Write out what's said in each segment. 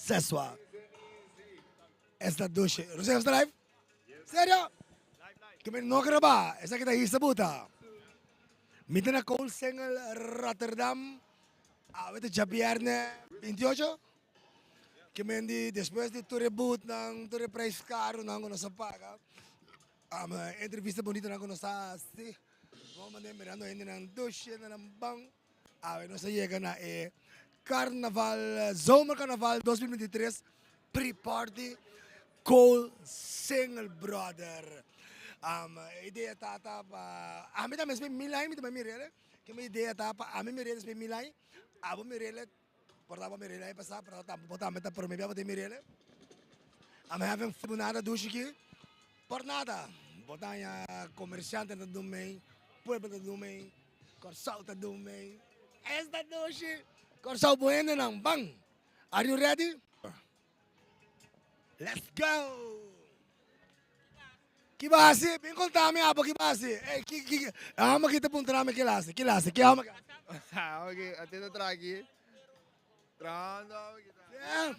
sessual. Esta douche. Você está live? Sério? Kami não graba. Essa que tá aí sabuta. Mita na call single Rotterdam. Ito Jabierne 28. Kami depois de tu reboot ng tu price caro nang kuno sa paga. Entrevista bonita nang kuno sa si. Vamos mirando hindi ng douche na ng bang. No sa llega na Carnaval, Zomercarnaval 2023 pre-party Cool Single Brother. Ideia tata pa. Ami também se milai, mi também mirele. Que minha ideia tata pa. Ami mirele se milai. Abo mirele. Portava mirele aí passar para tá botar meta por mim para ter mirele. I'm having fun nada douche aqui. Por nada. Botar comerciante do meio, pueblo do meio, corsal do meio. Esta douche. Corsal bueno ng bang. Are you ready? Let's go! Kibasi, pinkontami abo kibasi. Makita punta namin kilase. Kaya Okay, atento tragi. Trando.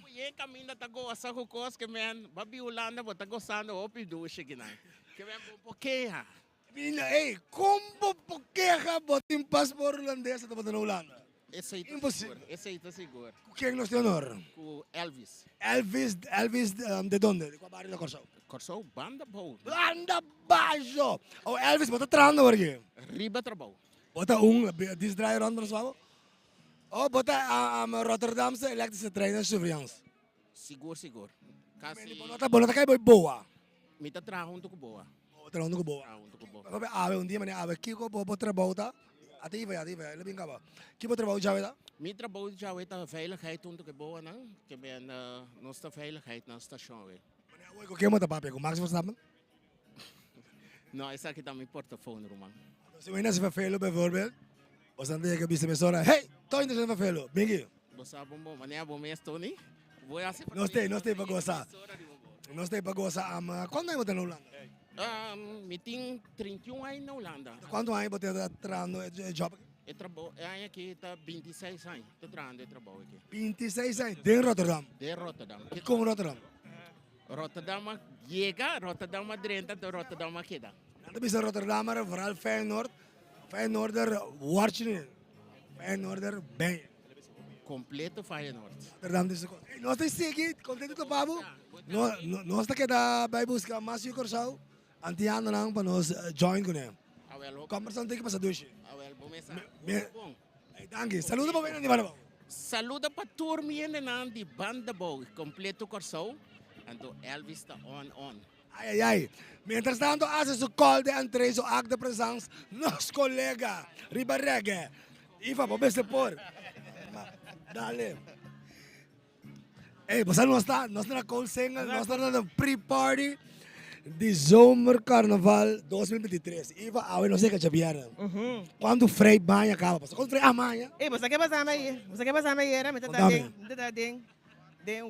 Ye caminho tago asa hukos que men babi ulanda bo tago sando opi duche ginan. Que men pokeha. Pina, combo pokeha botin passport holandês sa tapos na Holanda. Esse aí Impossível. Esse aí tá seguro. Quem nos tem honor? Com Elvis. Elvis de donde? De qual barrio da Corsau? Corsou banda boa. Banda baixo! Oh, Elvis, bota trando aqui. Riba trabalho. Bota desdraai rond para sua. Oh, bota Rotterdamse elektrische treinen surveillance. Seguro. Kasi Bonota kay boa. mita traho untuk boa. Bota lang boa. Traho untuk boa. Sabi un dia mane kiko po trabaho ta. Ati vai, labing ka ba? Kiko trabaho jawe ta? Mi trabalho já é a veiligheid untuk boa não. Que ben nossa veiligheid na station we. Mane ko kemo ta papi ko Max Verstappen. Não, essa aqui tá meu portfólio, Roman. Se we na se vervelen bijvoorbeeld. Was dan tegen bisse mesora. Hey, tô indo se vervelen. Bingi. Você sabe bom, mané bom mês Tony. Vou assim. Não sei para gozar. Não sei para gozar. Quando aí você na Holanda? Meeting 31 aí na Holanda. Quando aí você tá trabalhando job? Eu trabalho aqui tá 26 anos. Tô trabalho aqui. 26 anos. De Rotterdam. De Rotterdam. Como Rotterdam? Rotterdam llega, Rotterdam drenta, Rotterdam queda. Nada bisa Rotterdam, maar vooral Feyenoord. Feyenoorder wordt je niet. Feyenoorder ben je. Completo Feyenoord. Rotterdam is ook. Nós tem seguir, contente com o Pablo. Nós tá que dá vai buscar mais o Corsau. Antiano não para nós join com ele. Conversando tem que passar dois. Bom. Danke. Saluda para bem, Andivana. Saluda para turma de banda boa, completo Corsau. Então Elvis está on. Ai. Mientras tanto, hace su call de entrée, su acte de presença, nos colega, Ribarregue. Iva, vamos ver por. Dale. Basta nós na call single, nós na pre-party de Zomercarnaval 2023. Iva, não sei que chabiara. Quando o Frei banha acaba, quando o Frei amanhã. Você quer passar aí? Você quer passar aí? Era, mas tá dentro,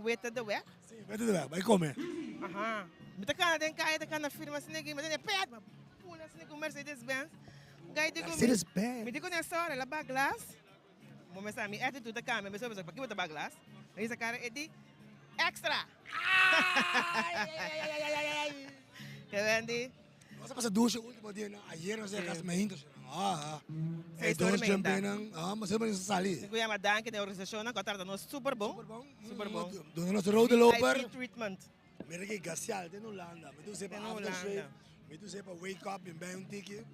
weta do weg. Sim, weta do weg, vai comer. Aha. Mita ka na firma sinigi, mas é pet, pula sinigi Mercedes-Benz. Mercedes-Benz. Me digo nessa hora, ela baglas. Vamos pensar, minha atitude da câmera, mas para que botar baglas? Aí essa cara é de extra. Que vende? Nossa, passa duas último dia, não? Ayer não sei a casa me hinto. Dois champions, mas eu não sali. Se cuida madan que tem organização, na contar nós super bom. Super bom. Do nosso road loper. Treatment. Mereka gasial din Holanda. May doon pa aftershave. May doon pa wake up in ba yung tiki.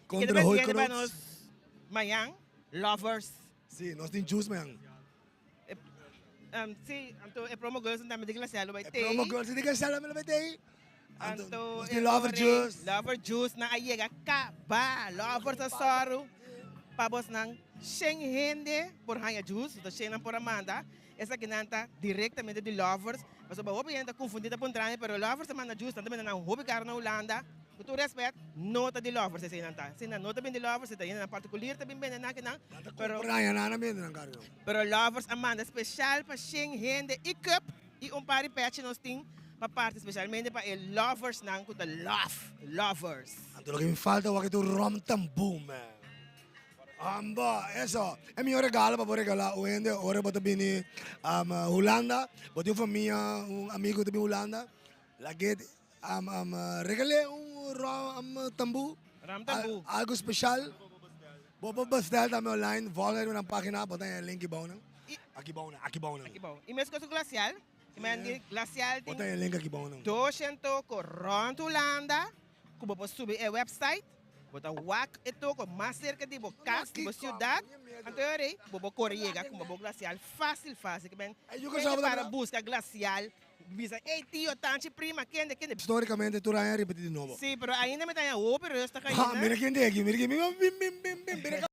Contra whole crowds. Nos mayang lovers. Si, nos din juice mayang. Si, anto promo girls ang dami digla siya lubay Promo girls hindi ka siya lubay tay. Anto nos din lover juice. Lover juice na ayega ka ba. Lover sa soro. Pabos ng Sheng Hindi por hanya juice. Ito Sheng ng por Amanda. Essa ginanta diretamente de lovers. Mas o bawa ainda confundida por trás, pero lovers também na justa, também na hobby cara na Holanda. Com todo respeito, nota de lovers essa ainda. Se na nota bem de lovers, está ainda na particular também bem na que não. Pero pero lovers amanda especial para Sheng Hende e cup e pari patch nós tem para parte especialmente para el lovers nang com the lovers. Anto lo que me falta é o rom tamboom, man. Amba, eso. É meu regalo para regalar hoje, ora para bem Holanda, para família, amigo de Holanda. Lagi regalei tambu, Ram tambu. algo especial. Bobo bestel também online, volta na página, bota o link bom. Aqui bom. Aqui bom. E mesmo com o glacial, e mandi glacial Bota tem o link aqui bom. 200 corrente Holanda, que você subir o website, bota wak eto com mais cerca de casa, de cidade, então aí, você correga com o glacial fácil, que bem, para buscar glacial, bisa, ei tio, tanto prima, quem. Historicamente, tu vai repetir de novo. Sim, pero ainda me tem a ópera, eu estou caindo. Ah, mira quem tem aqui, mira quem, mira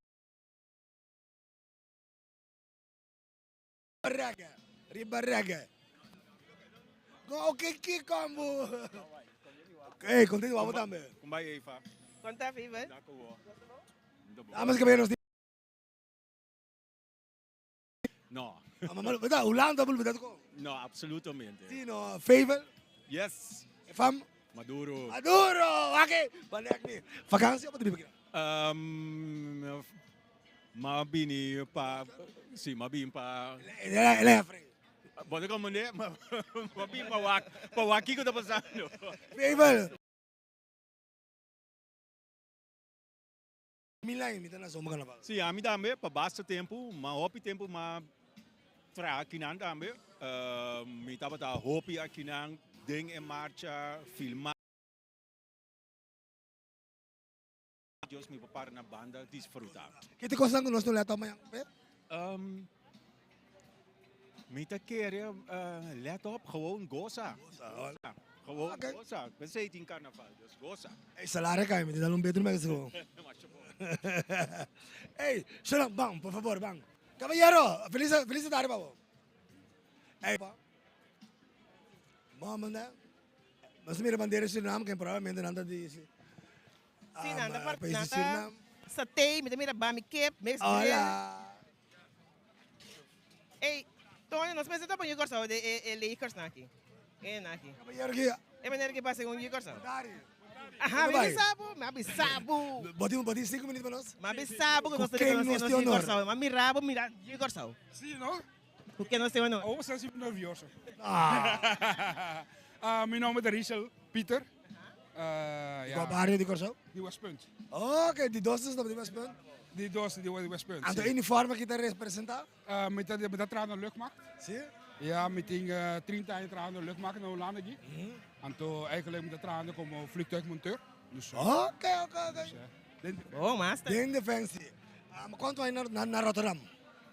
Ribarraga. Ok, que combo. Ei, continua também. Kumbaya, Ifa. Conta viva. Damas e caballeros, No, Holanda, verdade? no, absolutamente. Sim, no, favor, Yes, fam, Maduro. Maduro, ok. Balik ni. Vakansie apa tu bikin? Mabini pa, si mabini pa. Ele é free. Bota como né, mabini pa waki ko tá passando. Favor. Milay, mita na Zomercarnaval. Si ami também pa basta tempo, ma hopi tempo ma tra aqui nan também. Mi tava ta hopi aqui nan ding em marcha, filmar. Dios me prepara na banda desfrutar. Kita kosan ko nós no leto amanhã. Mita keren let op, gewoon goza. Gewoon Oké. goza. We zijn in carnaval, dus goza. Ei, salário cai, me dá beter mais go. Ei, shut up, bang, por favor, bang. Caballero, feliz tarde, babo. Ei, pa. Vamos, né? Mas mira bandeira Suriname, que provavelmente nada disso. Sim, nada para país de nada. Suriname. Satay, me mira bami kep, mix Olha. Ei, Tony, nós pensamos para o corso de ele corso aqui. É aqui. Caballero aqui. É maneira que passa com o corso. Dari. Ah, Vai. me abisabo. Boti 5 minutos para nós. Me abisabo que nós Com quem nós temos temos o honor? corso. Mas mirabo, mira, o corso. Sim, não? O que nós temos não? Oh, você é nervioso. Ah, Meu nome é Richel Pieter. qual bairro de Corsão? Die Westpunt. Ok, de doces da West Punt. Die doos die Westpunt. En de uniforme que te representa? Met dat traan de luchtmacht. Sim. Ja, met die 30 jaar traan de luchtmacht naar Hollande. En toen eigenlijk met dat traan como vliegtuigmonteur. Dus, Ok. Oh, master. Den defensie. Maar quanto vai na Rotterdam?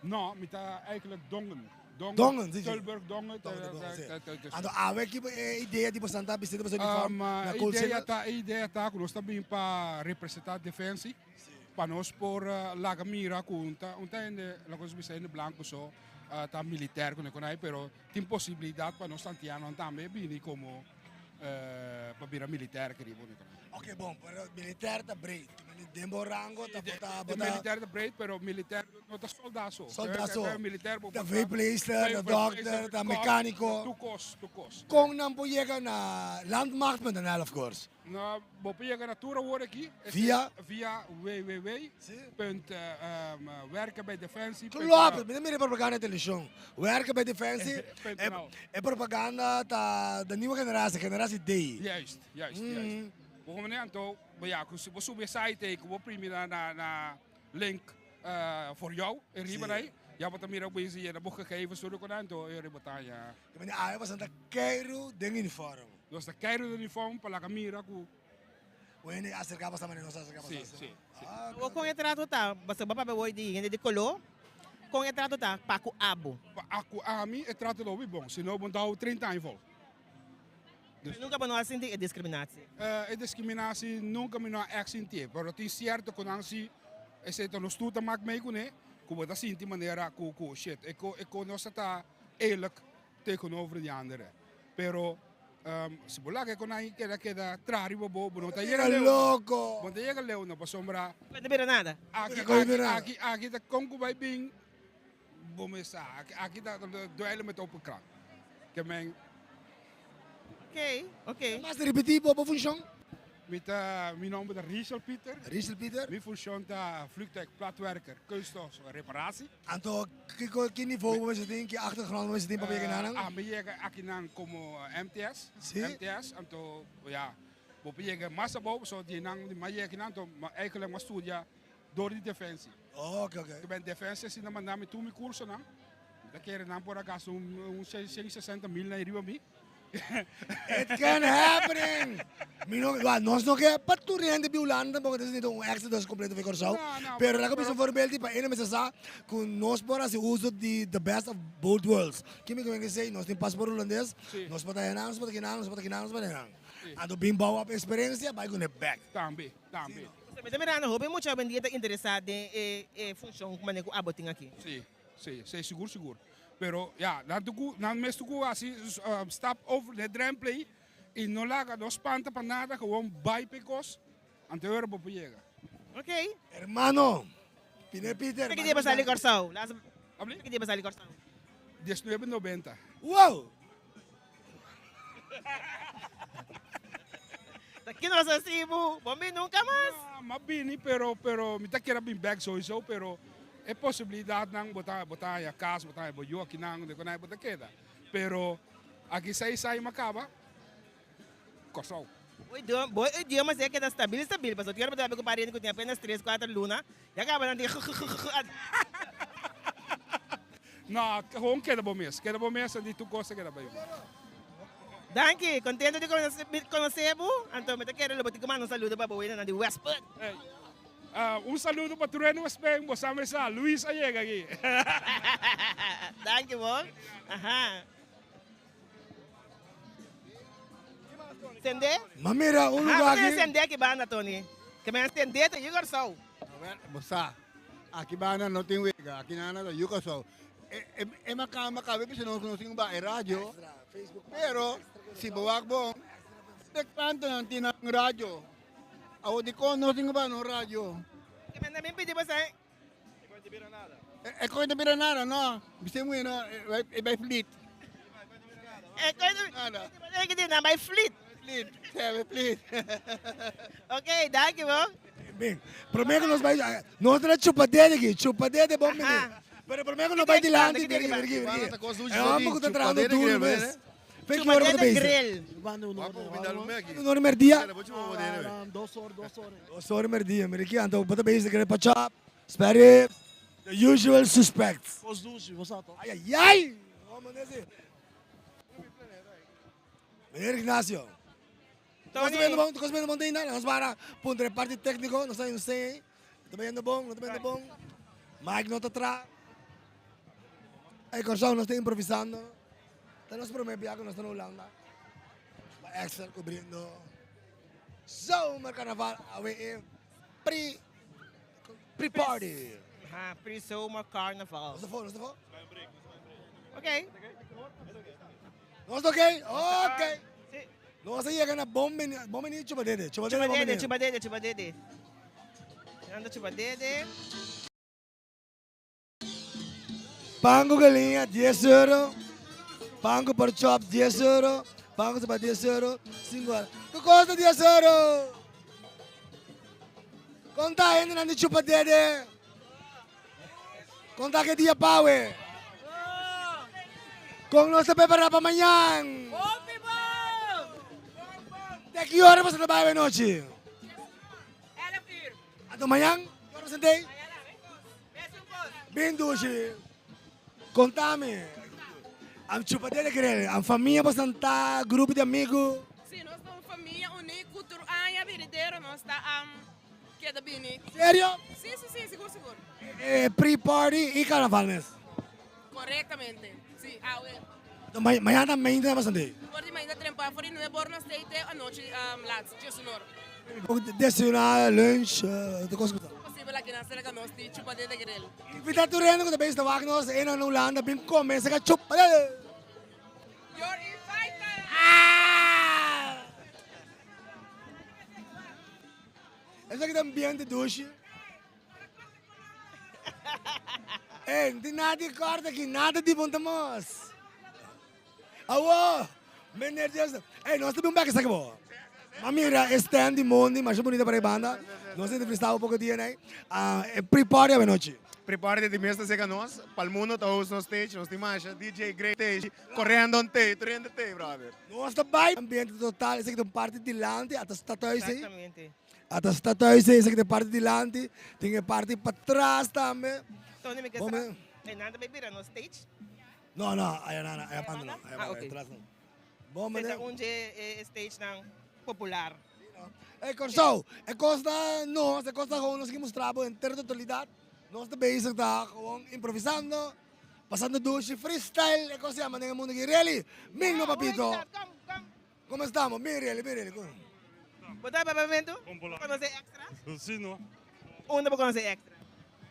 nou, met eigenlijk Dongen. Dongen, zie je? Tilburg, Dongen. En de AWE ideia de Santa Bistede para o uniforme na Ideia tá, nós também para representar a defensie. Para nós por laga mira conta, entende, la cosa bisogna blanco so, tá militar con econai, pero tem possibilidade para nós santiano também bini como para vira militar que ribo econai. Ok, bom, pero militar tá breed. Dembo rango, tá De militar de breed, pero militar não tá soldazo. Soldazo. Militar Da veepliester, da dokter, da mecânico. Tukos. Kung nang po na landmacht met een half course. Nou, bopen je natura worden aquí. Via? Via www.werken bij Defensie. Klopt, met meer propaganda in televisie. Werken bij Defensie. En propaganda da nieuwe generatie D. Juist. Bom, né? Então, se você subir site aí, vou primeiro na link voor jou in Riberij. Ja, wat er meer op is, je hebt gegeven, zodat ik aan toe in Riberij. Ik ben de was aan de Cairo ding uniform. Dus de Cairo uniform, para la camisa, Bueno, acercamos também, nós acercamos. Sim. O com entrado tá, você vai para o de color. Com entrado tá, paco abo. A mim, é trato do bom, senão vou dar 30 anos vol. Nunca para nós sentir discriminação. A discriminatie nunca me não accentuei, mas tem certo que não se é no estudo maak mee kunnen, como dat zien die maneira que shit, ik nós está eerlijk tegenover die anderen. Pero se bola que con aí queda trari bobo, não tá Era louco. Quando chega leu na sombra. Não tem nada. Aqui da Congo vai bem. Vamos aqui da duelo met open kraan. Que men Ok. Mas repetir, bobo função? Met mijn naam is Rachel Pieter. Rachel Peter. Mijn functie is vliegtuigplatwerker, kunststof, reparatie. En toch, kijk niveau we zitten, kijk achtergrond we zitten, papier genaan. Ben akinang como MTS. Zie? MTS, en to ja, ben massa bouw, zo die nang maar je kinang to eigenlijk maar studia door die defensie. Oké. Ik ben defensie sin naman namin tumi kurso nang. Dat keren nang por acaso 60 mil na iriba mi. It can happening. Nós não quer paturiente violando porque isso não é extra completo de Corsão. Pero lá que eu voorbeeld para ele mesmo sa com nós por assim uso de the best of both worlds. Que me que sei, nós tem passaporte holandês, nós pode ir nós pode ir nós pode ir nós pode ir nós. Ando bem boa a experiência, vai com back. Também. Você me dá hobby muito bem dia interessado em função como é que aboting aqui. Sim, seguro. Pero ja, dan meestal ko assim stap over de drempel e não laga dos panta para nada, gewoon bypicos anterior para pegar. Ok. Hermano, Peter. Que dia passar ali Corsão? Abli? Que dia passar ali Corsão? 1990. Uau! Aqui nós assim, bom nunca mais. Mabini, pero me tá querendo bem back sowieso, pero é possibilidade nang botar a casa, botar a boyo aqui nang de conai botar queda. Pero aqui sai macaba. Corsão. O idioma é que é stabil, mas eu quero botar com parede que tem apenas 3, 4 lunas. E acaba não de Não, gewoon queda bom mês de tu gosta queda bem. Danke, contente de conhecer, então me quero botar com um saludo para boa na de Westport. Saludo para Tureno Westport, você me sa Luis Ayega aqui. Danke, bom. Aha. Sende? Mamira, lugar aqui. aqui. Sende que banda, Tony. Que me sende te Igor Sol. Basta, aqui bana não tem wega, aqui na yuka so. É macama bisa não sing ba rádio. Pero si bawak bom, tanto não tem na rádio. Ao di ko não sing ba no rádio. Que me também pedi você. É coisa de nada, não. Bisa mo na by fleet. É coisa. Nada. É que na by fleet. Fleet. Ok, danke, bom. Bem, prometo que nós vai nós temos chupadeira aqui, chupadeira é bom menino. Pero prometo que nós vai de lá aqui. É uma coisa entrando tudo, mas Fake hora para grill. O nome é dia. 2 horas. O senhor é dia, americano. Então, para bem se quer pachap, espere, the usual suspects. Ai. Vamos nesse. Meneer Ignacio. Nós vendo bom ainda, nós para ponto de parte técnico, nós não sei. Tá vendo bom. Mike não tá atrás. Aí, Corsão, nós estamos improvisando. Então, nós prometemos que nós estamos na Holanda. Extra cobrindo. Zomercarnaval, away pre-party. Pre-Zomercarnaval. Nós estamos? Ok. Nós ok? Ok. Nós aí é na bom menino, chubadede. Anda chubadede. Pango galinha, 10 euros. Pango por chop, 10 euros. Pango para 10 euros. 5 euros. Tu custa 10 euros. Conta ainda na chupadede. Conta que dia pau é. Como nós estamos preparados para amanhã. De que hora você trabalha à noite? Até amanhã? Que hora você tem? Bem doce. Contame. A chupadeira que a família bastante grupo de amigos. Sim, nós somos família unida, cultura, anha, verdadeira, nós está que da bini. Sério? Sim, seguro. É pre-party e carnaval mesmo. Corretamente. Sim, Então, amanhã também tem bastante. por de manhã trempar, por não é bom nós ter a noite lá, dia sonoro. Desayunar, lunch, de coisa. Possível aqui na serra que nós temos chupadeira de grill. Invita tu rendo que também está lá nós é na Holanda bem começa a chupadeira. You're invited. Esse aqui é o ambiente doce. Não tem nada de corda aqui, nada de montamos. Alô, meu Deus. Nós temos um back essa aqui, boa. Ma mira, stand di mondi, ma c'è bonita per la banda. Non si freestyle un po' di DNA. Prepara a noite. Prepare de mesta sega nós, palmuno tá host no stage, nós temos DJ Great Stage, correndo on te, treinando te, brother. Nós também, ambiente total, esse aqui tem parte de lante, até está thuis aí. Exatamente. Até está thuis aí, esse aqui tem parte de lante, tem parte para trás também. Então, nem me Bom, quer saber. Nada bebida no stage? Não, não, aí não, aí banda não, aí ok. atrás não. Bom, mas Então, onde é stage não popular? é coisa, é coisa, nós, é coisa como nós que mostramos em terra totalidade. Nós também está improvisando, passando duche, freestyle, é coisa, mas nem mundo que really, mingo papito. Como estamos? Really. Botar pagamento? Conocer extra? Sim, não? Onde para conhecer extra?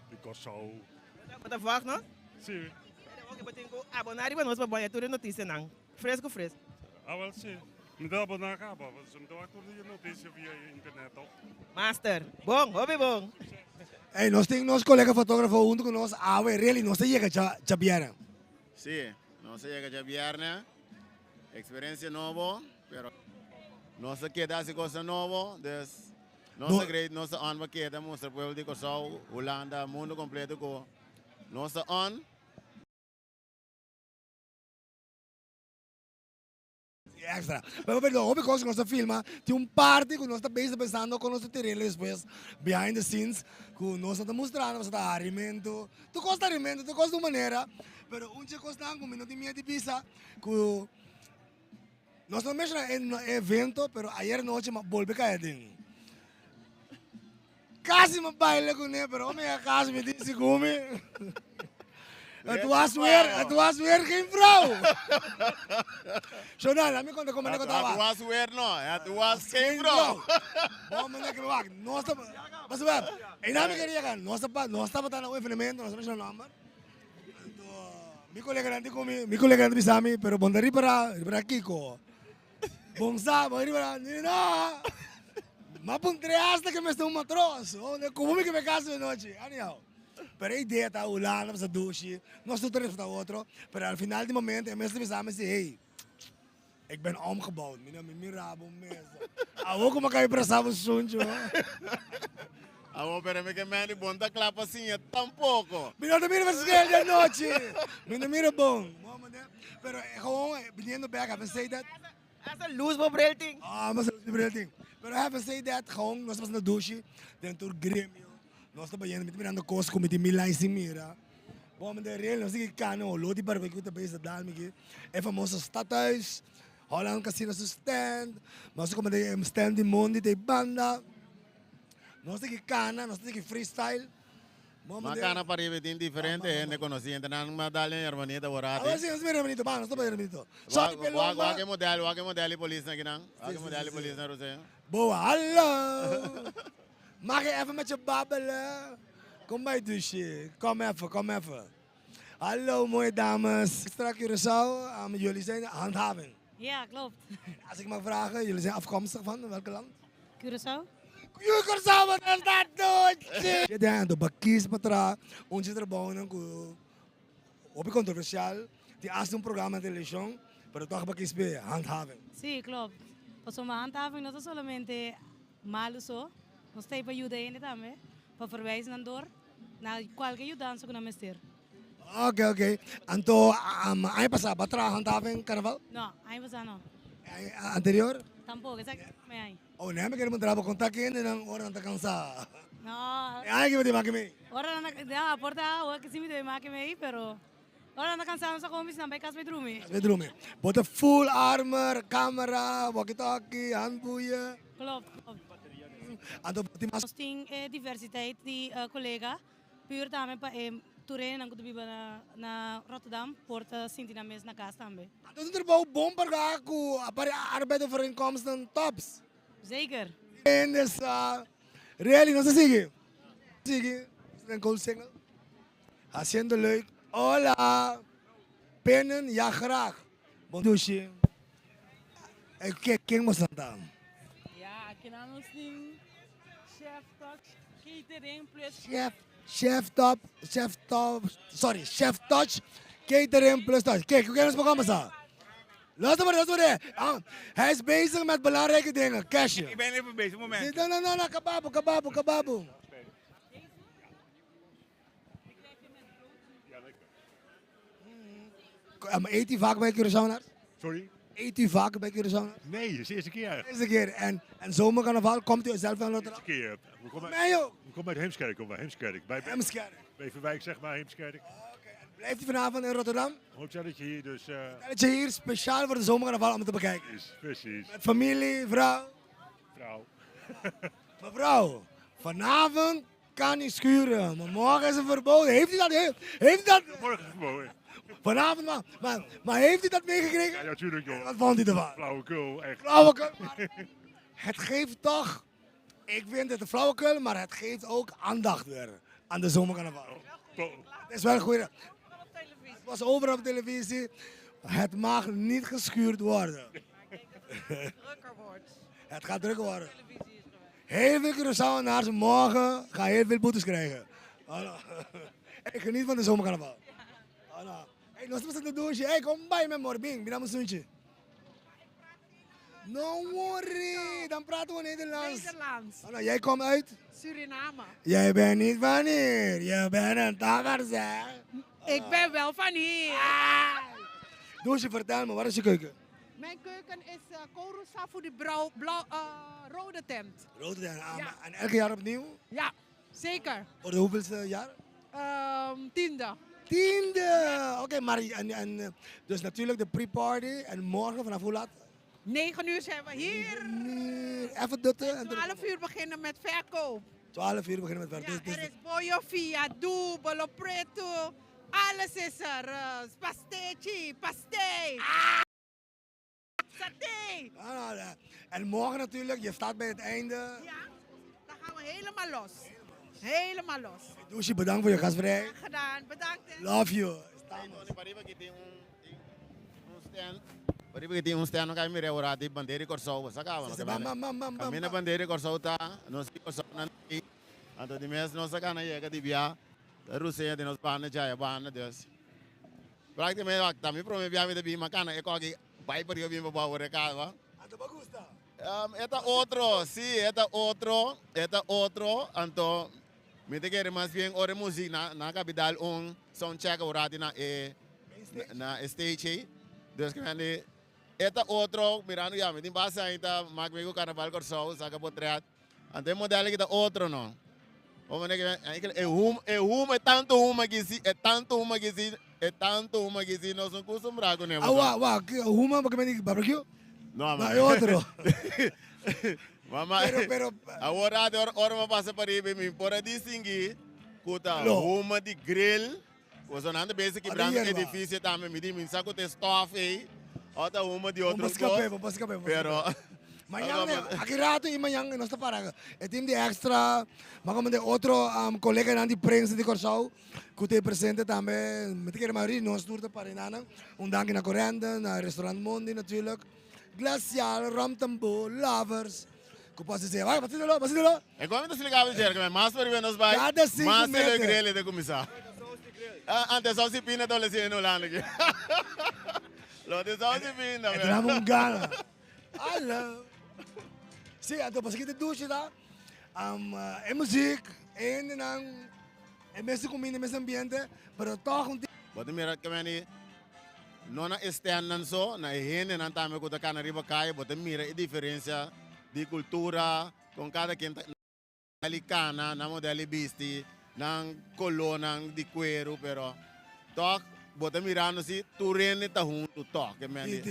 Because so. Botar voz, não? Sim. Ok, botar abonar para nós para banhar tudo notícia não. Fresco. Ah, wel, sim. Me dá para na capa, mas me dá tudo de notícia via internet. Master, bom, hobby bom. Hey, nós temos nosso colega fotógrafo junto com nós, really, nós chega a Biara. Sí, no se llega ya viernes, experiencia nuevo, pero no se queda así cosa nuevo, no se cree, no se on, queda, mostra pueblo de Kosovo, Holanda, mundo completo, no se on. Extra. Pero perdão, houve coisa que nós filma, tem party que nós estamos pensando com nosso terreno depois, behind the scenes, que nós estamos mostrando, nós estamos alimento, tu gosta de alimento, tu gosta de maneira, pero um dia costa com minuto e meio de pizza, que nós estamos mexendo em evento, pero ayer noite volve cair dentro. Quase me baile com ele, pero homem a casa me disse come. Het was weer geen vrouw. Jonah, laat me contar como Het was weer no, het was geen vrouw. Bom, mas é que vai, nós estamos, mas vai, e na minha queria kan, nós estamos tá no evenemento, nós estamos no number. Mi colega grande comi, mi colega grande bisami, pero bondari para Kiko. Bongsa, bondari para Nina. Ma puntreasta que me estou matroso, como que me caso de noite, anyhow. Pero a ideia está olhando para a douche, nós estamos para outro, pero al final do momento, mensen samen zeggen, hey, ik ben omgebouwd, mijn rabo mensen. Ook como cai para sábado sunjo. Pero me que me ni bonda clapa assim, tampouco. Mira, mira para esquerda de noite. Mira bom. Pero gewoon, viniendo back, I haven't said that. Essa luz para o brelting. Mas luz para o brelting. Pero I haven't said that, gewoon, nós estamos na douche, dentro do grêmio. Nós estamos mirando coisas como de Milan e Mira. Bom, mas de real, nós temos que ir no Lodi Barbecue também, essa dalma aqui. É famoso stadhuis, Holland Casino stand, nós temos de stand de mundo, de banda. Nós temos que ir, nós temos que freestyle. Mas cana para ir bem diferente, né? Conheci, então não me dá nem hermanita borrada. Ah, sim, nós vamos hermanito, nós estamos hermanito. Qual modelo de polícia aqui não? Qual modelo de polícia não sei. Boa, hallo. Mag je even met je babbelen? Kom bij douche. Kom even. Hallo mooie dames. Straks Curaçao, jullie zijn handhaving. Ja, klopt. Als ik mag vragen, jullie zijn afkomstig van welk land? Curaçao? Curaçao, wat is dat douche? Je denkt, de kies patra, onze trabalho op controversial. Die hace un programa de televisión, pero toch bakis bij handhaving. Sí, klopt. Pues uma handhaving não é solamente malo só. Nós temos para ajudar ele também, para verwijzen naar door, naar qualquer ajudança que nós ter. Ok. Então, ano passado, batra handhaving carnaval? Não, ano passado não. Anterior? Tampouco, essa é aí. Oh, nem me quero mudar para contar quem não ora não cansado. Não. Ai, que me demais que me. Ora não, a porta, o que se me demais que me, pero ora não cansado só como se não vai casa bedroom. Bedroom. Bota full armor, camera, walkie-talkie, handboeien. Klopt. Então, nós temos diversidade de colegas, puur também para toerien não kudu biba na Rotterdam, Porta, Sintina mes na casa também. Então, você trabalha bom para arbeid over inkomsten tops. Zeker. En dus, really, não se sigue. Sigue, een cool single. Haciendo leuk. Hola. Pennen, ja graag. Bom douche. Quem moça tá? Ja, aqui na nós tem chef touch, catering plus. Chef touch, catering plus touch. Kijk, hoe gaan we programma staan? Luister maar. Hij is bezig met belangrijke dingen. Cashje. Ik ben even bezig, moment. Nee, kababu. Maar eet u vaak bij Curaçaoënaars? Sorry? Eet u vaak bij Curaçaoënaars? Nee, het is de eerste keer. Eerste keer. En Zomercarnaval, komt u zelf aan Rotterdam? Eerste keer. We komen uit Heemskerk. Bij Heemskerk. Beverwijk, zeg maar, Heemskerk. Blijft u vanavond in Rotterdam? Hotelletje hier, dus... Dat je hier speciaal voor de Zomercarnaval om te bekijken. Precies. Met familie, vrouw? Vrouw. Mevrouw, vanavond kan u schuren, maar morgen is het verboden. Heeft u dat? Heeft u dat? Morgen verboden. Vanavond, maar heeft u dat meegekregen? Ja, natuurlijk, joh. Wat vond u ervan? Flauwekul, echt. Flauwekul. Het geeft toch, ik vind het een flauwekul, maar het geeft ook aandacht weer aan de Zomercarnaval. Het is wel een goeie. Het was overal op televisie. Het mag niet geschuurd worden. Drukker wordt. Het gaat drukker worden. Heel veel Curaçaoënaars morgen gaan heel veel boetes krijgen. Ik geniet van de Zomercarnaval. Hey, nós estamos no douche. Hey, kom bij me, Morbing. Bina mijn zoentje. No worry, dan praten we Nederlands. Jij komt uit? Suriname. Jij bent niet van hier. Je bent een takker, zeg. Ik ben wel van hier. Douche, vertel me, waar is je keuken? Mijn keuken is korusa voor die rode tent. Rode tent, en elke jaar opnieuw? Ja, zeker. Voor de hoeveelste jaar? 10e. 10e! Oké, maar dus natuurlijk de pre-party en morgen vanaf hoe laat? 9 uur zijn we hier. Even dutten. 12 uur beginnen met verkoop. 12 uur beginnen met verkoop. Ja, er is boyo via, dubbelo, preto. Alles is er. Pastechi, pastei. Saté. En morgen natuurlijk, je staat bij het einde. Ja, dan gaan we helemaal los. Helemaal los. Douche, bedankt voor je gastvrijheid. Graag gedaan, bedankt. Love you. Pariba que tem stand no caminho de ora de bandeira corso, sacava no caminho. Caminho bandeira corso tá, nós que corso não tem. Anto de mês nós sacana chega de via, a Rússia de nós bana já é bana Deus. Praticamente também para me viajar de bem macana é que vai para eu vir para o recado. Anto bagusta. Eta otro, sí, eta otro, anto me te quer mais bem ora música na capital soundcheck ora na stage. Dus que eta outro mirando já me tem passa ainda mag me carnaval corso saca potreat ante modelo que tá outro não o mane que é tanto uma que se nós não costumamos com ele uma porque me barbecue não mas é outro mama pero agora hora passa para ir me por distinguir kuta uma de grill was on the basic brand edifício também me diz saco de stuff aí outra uma de outro pero Manhã, aqui rato e manhã nós está parando. É time de extra, mas como de outro colega na de prensa de Corsau, que te presente também, met keer maar nós doet para inana, dank na corrente, na restaurant Mondi natuurlijk, glacial, ramtambo, lovers. Que posso dizer, vai, wat is er lo? É como te explicava dizer que mais para ver nós vai, mais de grill de começar. Antes só se pina dole se no lando aqui. Lo de só se pina. Entramos um gana. Hallo. Zie, então pas kita douche da. É música, é mesmo comida, é mesmo ambiente, pero toch Bota mira que meni não na externa só, na higiene não tá me cuida cana riba cai, bota mira a diferença de cultura com cada quem ali cana, na modelo bisti, nang colonang di cuero, pero toch bota mirando si tu rene ta junto toch que meni.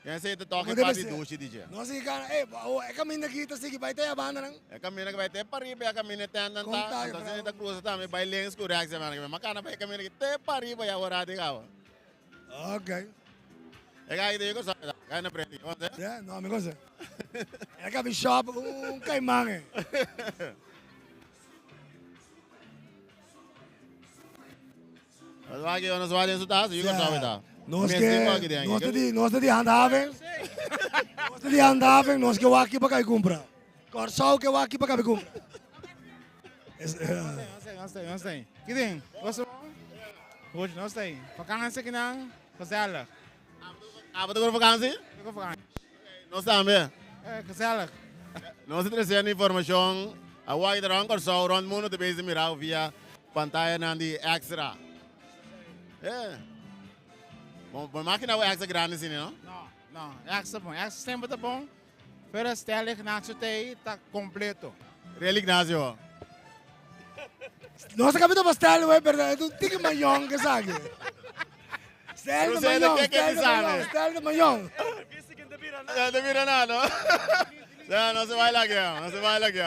Yan say to que pati douche DJ. No si kana é caminho aqui tá sige vai ter a banda não. É caminho que vai ter pariba, é caminho tenda tá. Então se tá cruza tá me vai lens correct se mano, macana vai caminho que ter pariba ya ora de gawa. Okay. É aí de coisa, cai na frente, onde? É, não me coisa. É que shop caimang. Nós vai em sua you can sabe tá. Nós de handhaving. Nós de handhaving, nós que o aqui para comprar. Corsau que o aqui para comprar. Nós tem. Que tem? Hoje nós tem. Vakansie que não, gezellig. Gaan we toch op vakantie? Op vakantie. No staan we. Gezellig. No se trece información. Agua y drank or so rond mundo te bezig mirau via pantalla nan die extra. Bom máquina o extra grande sim, não? Não, extra bom. Extra sempre tá bom. Pero stelle Ignacio Tei tá completo. Real Ignacio. Nossa cabeça para style, ué, perdão. Tu tem que manhão que sabe. Style de manhão, style de manhão. Ya te mira nada, ¿no? Ya, no se baila aquí, no se baila aquí.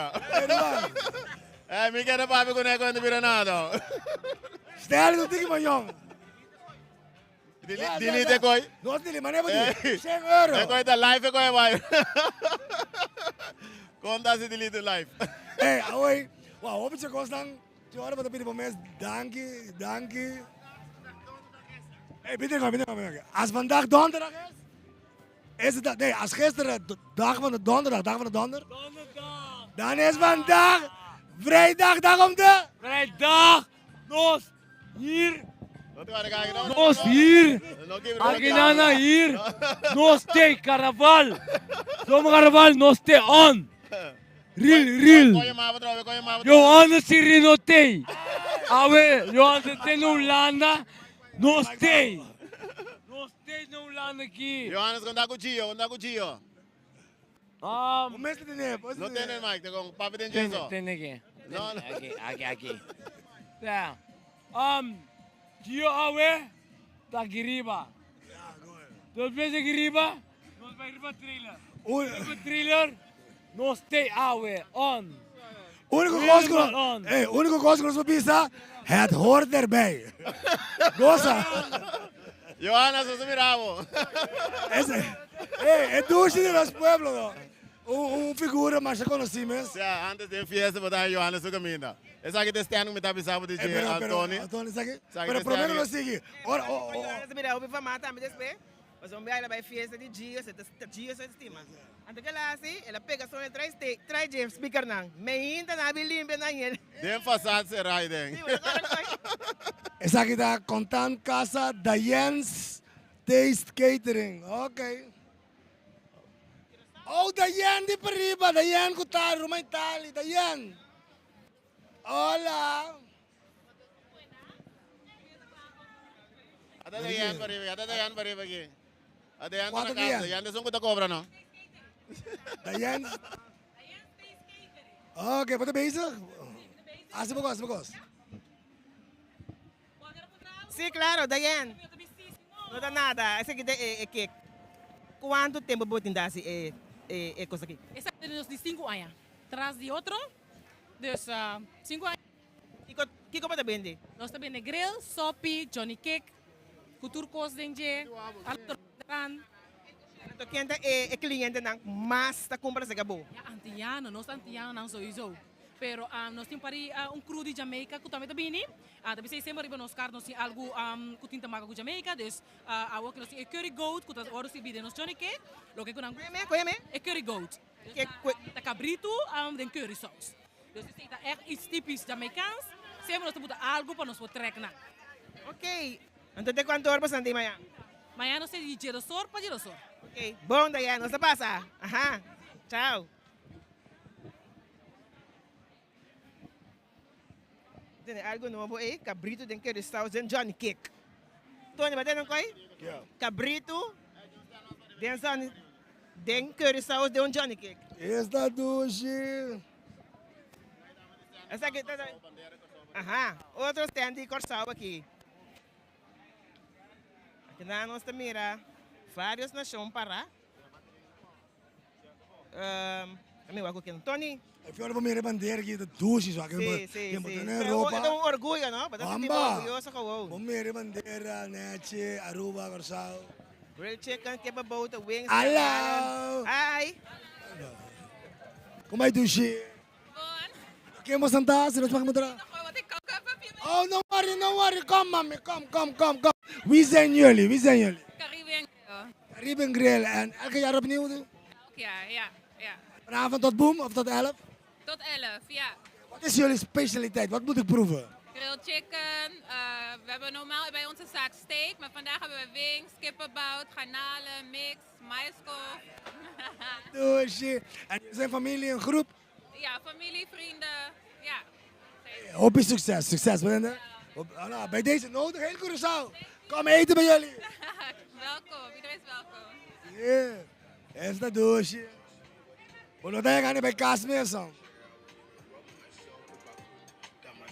Mi quiere papi con eco, no te mira nada. Style tu tem que manhão. Delete koi. No delete, mas não é para 100 euro. É koi tá live, koi vai. Conta se delete live. Oi. Wow, hoop je constant. Je hoort wat op dit moment. Dankie. Bitte. Als vandaag donderdag is het nee, als gisteren dag van de donderdag. Donderdag. Dan is vandaag vrijdag, dag om de... Vrijdag, nos, hier. Nos hier. Akinana hier. Nos te carnaval. Zomercarnaval, nos te on. Real. Johannes Sirino te. Awe, Johannes te no landa. Nos te. No landa aqui. Johannes, conta com o Gio. O mesmo não tem nem Mike, com papi tem Jason. Tem aqui. Não. Aqui. Tá. Gio awe, tá giriba. Dos vezes giriba, nós vai riba trailer. Nós tem awe on. Único coisa que nós precisa, het hoort erbij. Goza. Johannes, você mirava. É douche de los pueblos. Figura mais conhecida. Antes de fiesta, botar Johannes no caminho. Essa aqui está no metade sábado de Antônio. Antônio, isso aqui. Pero primeiro nós seguimos. Mira, eu vou matar, me despe. Mas vamos ver vai fiesta de dia, se estima. Antes que lá assim, ela pega só e traz James speaker não. Me ainda na bilimbe na ele. Dem façade será idem. Essa aqui está contando casa da Jens Taste Catering. Ok. Oh, da Jen di Pariba, da Jen Kutaro, Roma Italia, da Jen. Hola. Ada da Jen Pariba aqui. Ada Jen na casa, Jen de Sunco da Cobra, não? Da Jen. Ok, pode bezig? Assim bagos. Sí, claro, Dayan. No da nada. Esse aqui é que quanto tempo botin dá se é coisa aqui? Essa é de 5 anos. Traz de outro, dus 5 anos. Que como tá vende? Nós também é grill, sopi, Johnny Cake, culturcos dengue, altoran. Então quem é cliente não, mas tá comprando se acabou. Antiano, nós antiano não sowieso. Pero nós temos para cru de Jamaica que também bem. Também sei sempre riba nos carros nós algo que tinta maga com Jamaica, dus a o que nós é curry goat, que nós ora se bide nos Johnny Cake, lo que kunang conhece? É curry goat. Tá cabrito den curry sauce. Dus isso é iets typisch Jamaicaans. Sempre nós temos algo para nós trekken. Ok. Então de quanto horas passando amanhã? Amanhã nós temos de girosor para girosor. Ok. Bom, Dayan, nós passa. Aha. Tchau. Tem algo novo aí, cabrito den curry sauce den Johnny Cake. Tony, mas tem não coi? Cabrito den curry sauce den Johnny Cake. Esta douche. Essa aqui tá. Aha. Outro stand de corsal aqui. Aqui na nossa mira, vários nações para. Kami wako aqui, Tony. Eu fui para minha bandeira aqui, da douche, só que sim. Na Europa. É um orgulho, não? Para sentir orgulhoso com o. Minha bandeira, Neche, Aruba, Corsal. Grilled chicken, kebab, wings. Hello. Hi. Como é douche? Quem você está? Se nós vamos mudar. Oh, não worry. Come, mommy. Come. Wie zijn jullie? Caribbean Grill. En elke jaar opnieuw doen? Elk jaar, ja. Vanavond tot boom of tot 11? Tot 11, ja. Wat is jullie specialiteit? Wat moet ik proeven? grilled chicken. We hebben normaal bij onze zaak steak, maar vandaag hebben we wings, kippenbout, garnalen, mix, maïskool. Douche. En jullie zijn familie, een groep? Ja, familie, vrienden. Ja. Hoop je succes. Succes, Brenda. Bij deze nodig, heel Curaçao. Kom eten bij jullie. Welkom, iedereen is welkom. Yeah. Esta douche. Bueno, te gaan bij kaas meer zo.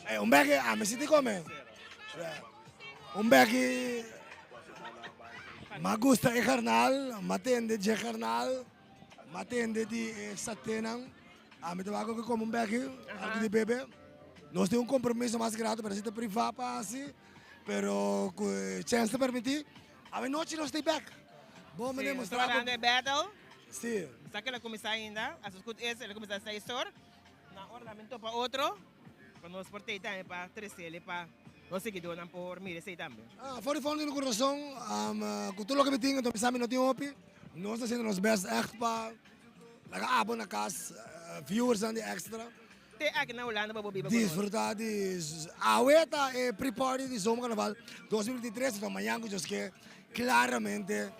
Hey, un baggy, me siete come. Un baggy. Me gusta el carnal, matende de carnal, matende de satenang. Me te vago que como un baggy, algo de bebé. Nós temos compromisso mais grato para ser privado assim, pero chance de permitir, a noite nós stay back. Bom, Sí, menino, estamos hablando de battle. Sí. Está que la comienza ainda, a sus escutas ela começa a 6 horas, na ornamento para outro, para nós portei também para 13, para nós seguidores por mire sei também. Voor de volgende coração, com tudo o que me tinha, então pensamos não tinha opi, nós estamos fazendo nos best echt para, abo na casa, viewers aan die extra. Te aqui na Holanda para bobi. Desfrutar de a weta e pre-party de Zomercarnaval 2023, então amanhã que claramente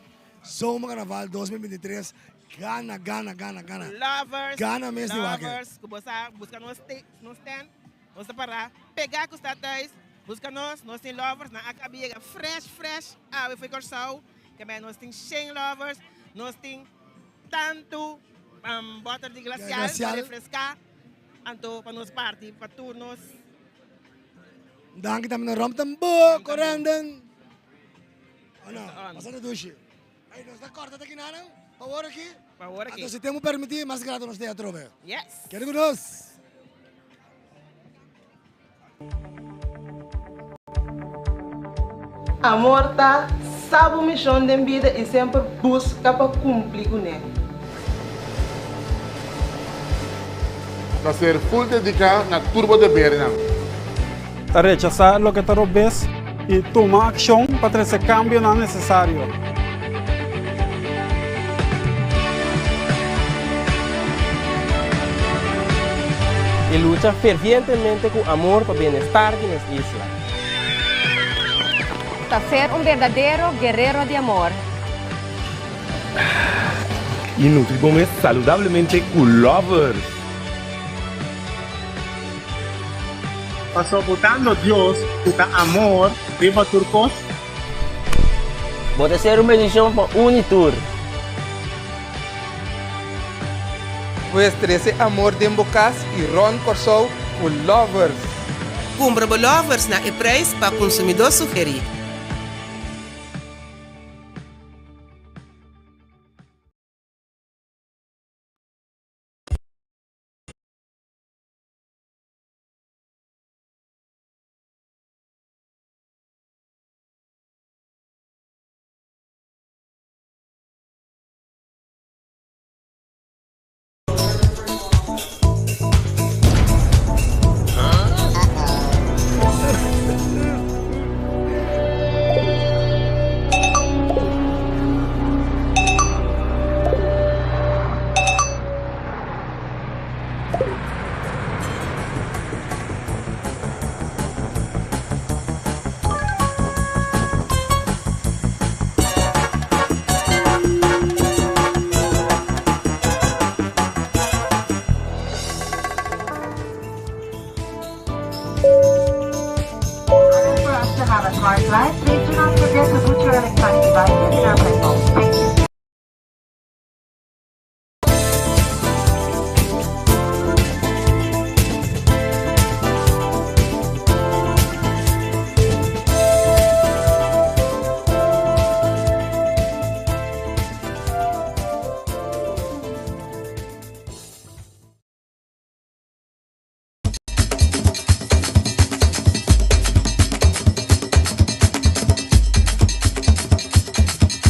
Zomercarnaval 2023 gana. Lovers, Gana mesmo lovers, que você busca nós stand, nós para pegar com os tatais, busca nós tem lovers, na acabia fresh, we foi Curaçao, que nós tem 100 lovers, nós tem tanto butter de glacial para refrescar, anto para nos party, para turnos. Dan kita menerom tembo, korenden. Ano, masa na douche. Ay, nós da corta daqui nana, power aqui. Power aqui. Então se temos permitir, mais grato nos teatro, velho. Yes. Quero que nós. Amor tá, sabe o missão da vida e sempre busca para cumprir com ele. Para ser full dedicado na turbo de Berna. Rechazar lo que te robes y tomar acción para ese cambio no necesario. Y lucha fervientemente con amor por bienestar de nuestra isla. Para ser un verdadero guerrero de amor. Y nutrimos saludablemente con lovers. Soportando Dios, puta amor, viva turcos. Voy a hacer una edición para Unitur. Pues 13 amor de Embocas y Ron Corso con lovers. Compra lovers na e prijs para consumidor sugerir.